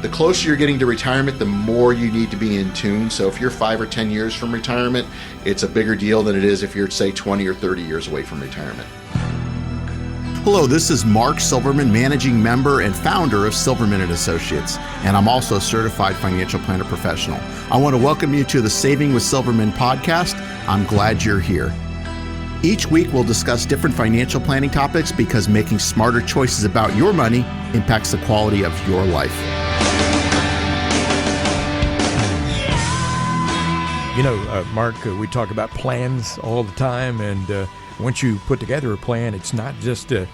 The closer you're getting to retirement, the more you need to be in tune. So if you're 5 or 10 years from retirement, it's a bigger deal than it is if you're, say, 20 or 30 years away from retirement. Hello, this is Mark Silverman, managing member and founder of Silverman & Associates, and I'm also a certified financial planner professional. I want to welcome you to the Saving with Silverman podcast. I'm glad you're here. Each week, we'll discuss different financial planning topics because making smarter choices about your money impacts the quality of your life. You know, Mark, we talk about plans all the time, and once you put together a plan, it's not just a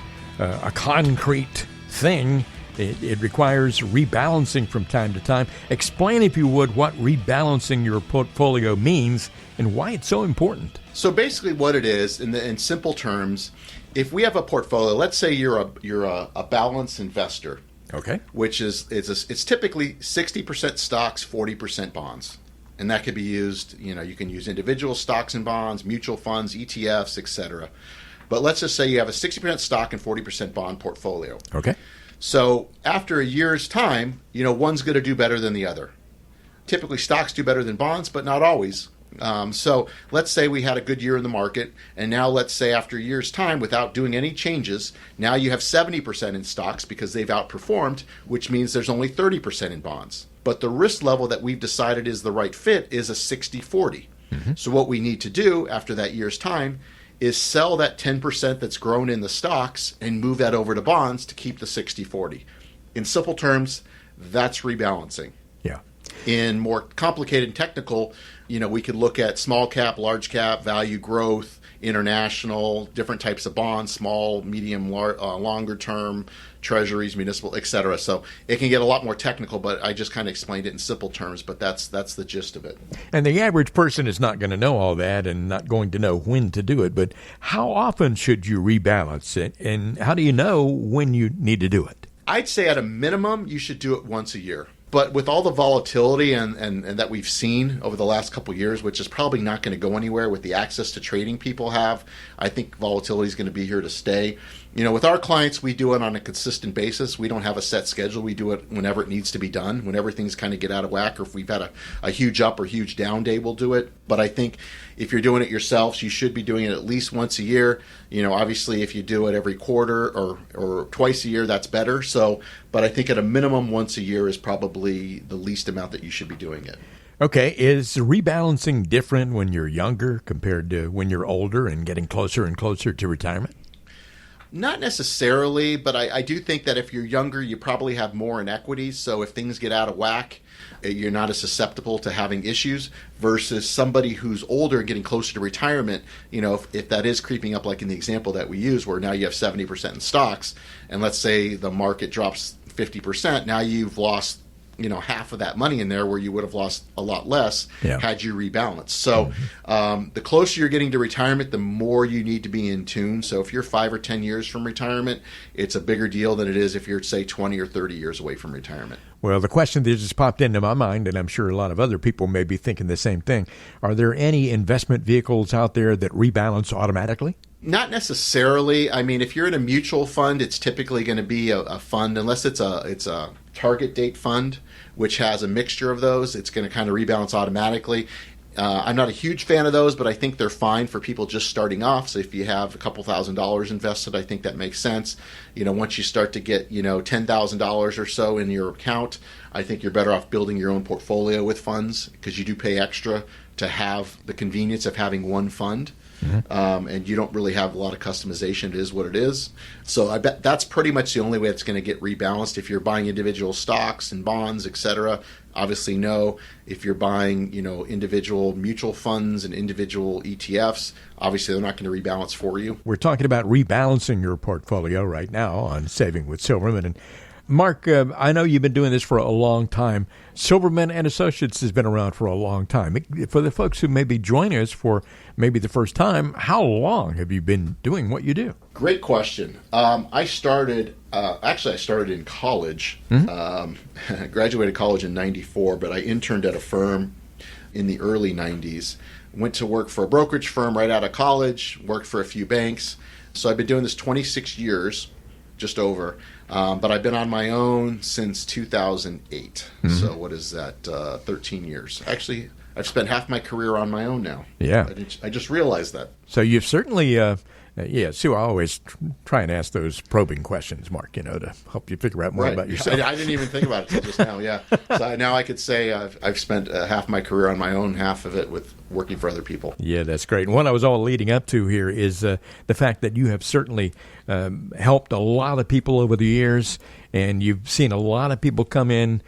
concrete thing. It requires rebalancing from time to time. Explain, if you would, what rebalancing your portfolio means and why it's so important. So basically what it is, in simple terms, if we have a portfolio, let's say you're a balanced investor, okay, which is it's typically 60% stocks, 40% bonds. And that could be used, you can use individual stocks and bonds, mutual funds, ETFs, etc. But let's just say you have a 60% stock and 40% bond portfolio. Okay. So after a year's time, one's going to do better than the other. Typically, stocks do better than bonds, but not always. So let's say we had a good year in the market, and now let's say after a year's time, without doing any changes, now you have 70% in stocks because they've outperformed, which means there's only 30% in bonds. But the risk level that we've decided is the right fit is a 60-40. Mm-hmm. So what we need to do after that year's time is sell that 10% that's grown in the stocks and move that over to bonds to keep the 60-40. In simple terms, that's rebalancing. Yeah. In more complicated and technical, we could look at small cap, large cap, value growth, international, different types of bonds, small, medium, longer term, treasuries, municipal, etc. So it can get a lot more technical, but I just kind of explained it in simple terms, but that's the gist of it. And the average person is not going to know all that and not going to know when to do it, but how often should you rebalance it, and how do you know when you need to do it? I'd say at a minimum, you should do it once a year. But with all the volatility and that we've seen over the last couple of years, which is probably not going to go anywhere with the access to trading people have, I think volatility is going to be here to stay. With our clients, we do it on a consistent basis. We don't have a set schedule. We do it whenever it needs to be done, whenever things kind of get out of whack, or if we've had a huge up or huge down day, we'll do it. But I think if you're doing it yourselves, you should be doing it at least once a year. Obviously, if you do it every quarter or twice a year, that's better. But I think at a minimum, once a year is probably the least amount that you should be doing it. Okay, is rebalancing different when you're younger compared to when you're older and getting closer and closer to retirement? Not necessarily, but I do think that if you're younger, you probably have more in equities. So if things get out of whack, you're not as susceptible to having issues versus somebody who's older and getting closer to retirement. If that is creeping up, like in the example that we use, where now you have 70% in stocks, and let's say the market drops 50%, now you've lost half of that money in there, where you would have lost a lot less had you rebalanced. So the closer you're getting to retirement, the more you need to be in tune. So if you're 5 or 10 years from retirement, it's a bigger deal than it is if you're, say, 20 or 30 years away from retirement. Well, the question that just popped into my mind, and I'm sure a lot of other people may be thinking the same thing, are there any investment vehicles out there that rebalance automatically? Not necessarily. I mean, if you're in a mutual fund, it's typically going to be a fund, unless it's a target date fund, which has a mixture of those. It's going to kind of rebalance automatically. I'm not a huge fan of those, but I think they're fine for people just starting off. So if you have a couple $1,000s invested, I think that makes sense. Once you start to get, $10,000 or so in your account, I think you're better off building your own portfolio with funds, because you do pay extra to have the convenience of having one fund. Mm-hmm. And you don't really have a lot of customization. It is what it is. So I bet that's pretty much the only way it's going to get rebalanced. If you're buying individual stocks and bonds, etc., obviously no. If you're buying, individual mutual funds and individual ETFs, obviously they're not going to rebalance for you. We're talking about rebalancing your portfolio right now on Saving with Silverman. And Mark, I know you've been doing this for a long time. Silverman & Associates has been around for a long time. For the folks who may be joining us for maybe the first time, how long have you been doing what you do? Great question. I started in college. Mm-hmm. Graduated college in 94, but I interned at a firm in the early 90s. Went to work for a brokerage firm right out of college, worked for a few banks. So I've been doing this 26 years, just over. But I've been on my own since 2008. So what is that? 13 years. Actually, I've spent half my career on my own now. Yeah. I just realized that. So you've certainly, Sue, I always try and ask those probing questions, Mark, to help you figure out more about yourself. I didn't even think about it until just now, yeah. So now I could say I've spent half my career on my own, half of it with working for other people. Yeah, that's great. And what I was all leading up to here is the fact that you have certainly helped a lot of people over the years, and you've seen a lot of people come in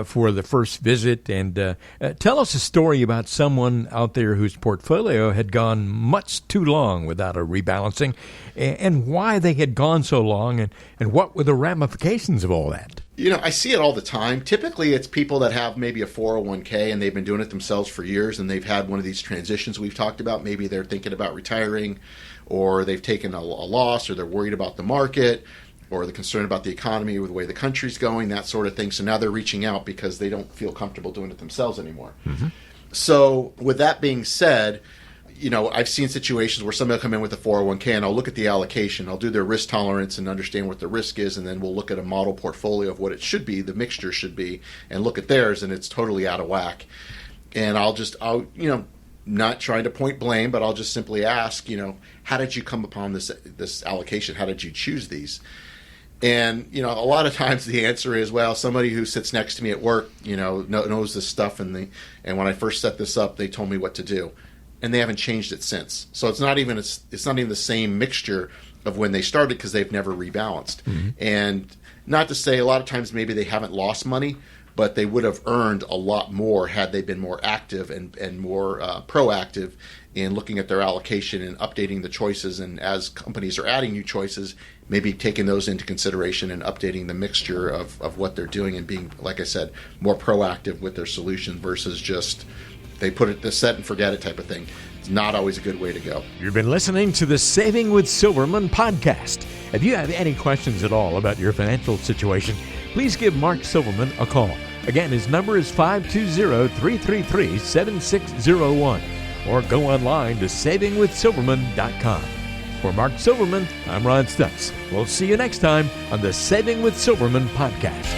for the first visit. And tell us a story about someone out there whose portfolio had gone much too long without a rebalancing, and why they had gone so long, and what were the ramifications of all that. I see it all the time. Typically, it's people that have maybe a 401k and they've been doing it themselves for years, and they've had one of these transitions we've talked about. Maybe they're thinking about retiring, or they've taken a loss, or they're worried about the market, or they're concerned about the economy or the way the country's going, that sort of thing. So now they're reaching out because they don't feel comfortable doing it themselves anymore. So with that being said, I've seen situations where somebody will come in with a 401k, and I'll look at the allocation. I'll do their risk tolerance and understand what the risk is, and then we'll look at a model portfolio of what it should be, the mixture should be, and look at theirs, and it's totally out of whack. And I'll not trying to point blame, but I'll just simply ask, how did you come upon this allocation? How did you choose these? And, a lot of times the answer is, well, somebody who sits next to me at work, knows this stuff, and when I first set this up, they told me what to do. And they haven't changed it since. So it's not even the same mixture of when they started, because they've never rebalanced. And not to say a lot of times maybe they haven't lost money, but they would have earned a lot more had they been more active and more proactive in looking at their allocation and updating the choices. And as companies are adding new choices, maybe taking those into consideration and updating the mixture of what they're doing, and being, like I said, more proactive with their solution versus just they put it to set and forget it type of thing. It's not always a good way to go. You've been listening to the Saving with Silverman podcast. If you have any questions at all about your financial situation, please give Mark Silverman a call. Again, his number is 520-333-7601, or go online to savingwithsilverman.com. For Mark Silverman, I'm Ron Stutz. We'll see you next time on the Saving with Silverman podcast.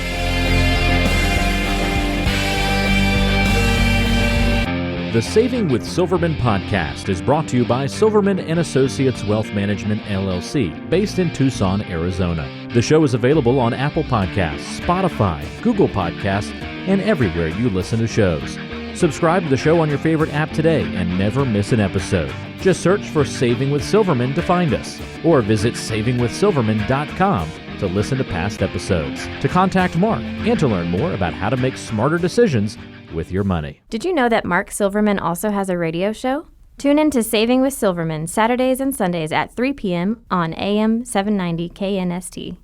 The Saving with Silverman podcast is brought to you by Silverman & Associates Wealth Management, LLC, based in Tucson, Arizona. The show is available on Apple Podcasts, Spotify, Google Podcasts, and everywhere you listen to shows. Subscribe to the show on your favorite app today and never miss an episode. Just search for Saving with Silverman to find us, or visit savingwithsilverman.com to listen to past episodes, to contact Mark, and to learn more about how to make smarter decisions with your money. Did you know that Mark Silverman also has a radio show? Tune in to Saving with Silverman Saturdays and Sundays at 3 p.m. on AM 790 KNST.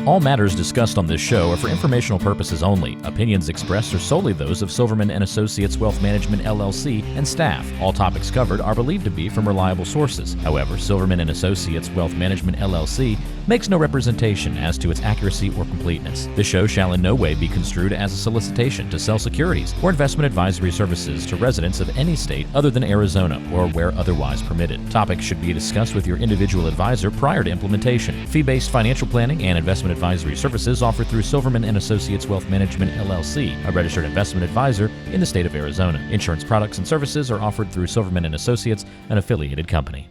All matters discussed on this show are for informational purposes only. Opinions expressed are solely those of Silverman & Associates Wealth Management, LLC, and staff. All topics covered are believed to be from reliable sources. However, Silverman & Associates Wealth Management, LLC makes no representation as to its accuracy or completeness. The show shall in no way be construed as a solicitation to sell securities or investment advisory services to residents of any state other than Arizona or where otherwise permitted. Topics should be discussed with your individual advisor prior to implementation. Fee-based financial planning and investment advisory services offered through Silverman & Associates Wealth Management, LLC, a registered investment advisor in the state of Arizona. Insurance products and services are offered through Silverman & Associates, an affiliated company.